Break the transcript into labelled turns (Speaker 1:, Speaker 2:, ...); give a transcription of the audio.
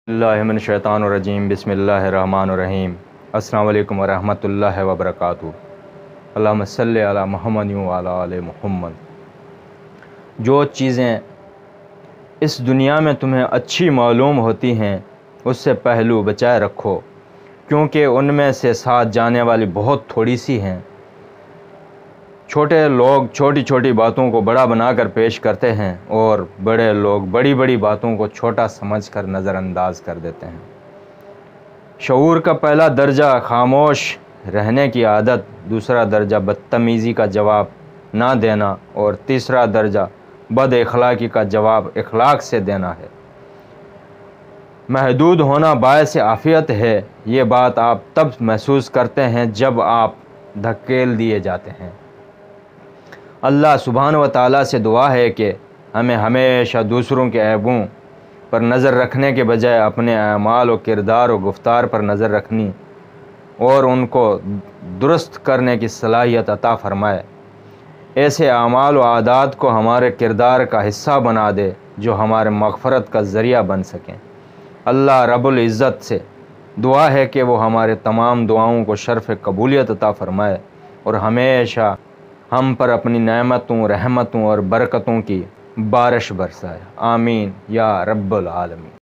Speaker 1: اللہ من الشیطان الرجیم بسم اللہ الرحمن الرحیم السلام علیکم ورحمۃ اللہ وبرکاتہ اللہم صلی علی محمد وعلی آل محمد۔ جو چیزیں اس دنیا میں تمہیں اچھی معلوم ہوتی ہیں اس سے پہلو بچائے رکھو، کیونکہ ان میں سے ساتھ جانے والی بہت تھوڑی سی ہیں۔ چھوٹے لوگ چھوٹی چھوٹی باتوں کو بڑا بنا کر پیش کرتے ہیں اور بڑے لوگ بڑی بڑی باتوں کو چھوٹا سمجھ کر نظر انداز کر دیتے ہیں۔ شعور کا پہلا درجہ خاموش رہنے کی عادت، دوسرا درجہ بدتمیزی کا جواب نہ دینا اور تیسرا درجہ بد اخلاقی کا جواب اخلاق سے دینا ہے۔ محدود ہونا باعث عافیت ہے۔ یہ بات آپ تب محسوس کرتے ہیں جب آپ دھکیل دیے جاتے ہیں۔ اللہ سبحانہ و تعالیٰ سے دعا ہے کہ ہمیں ہمیشہ دوسروں کے عیبوں پر نظر رکھنے کے بجائے اپنے اعمال و کردار و گفتار پر نظر رکھنی اور ان کو درست کرنے کی صلاحیت عطا فرمائے۔ ایسے اعمال و عادات کو ہمارے کردار کا حصہ بنا دے جو ہمارے مغفرت کا ذریعہ بن سکیں۔ اللہ رب العزت سے دعا ہے کہ وہ ہمارے تمام دعاؤں کو شرف قبولیت عطا فرمائے اور ہمیشہ ہم پر اپنی نعمتوں، رحمتوں اور برکتوں کی بارش برسائے۔ آمین یا رب العالمین۔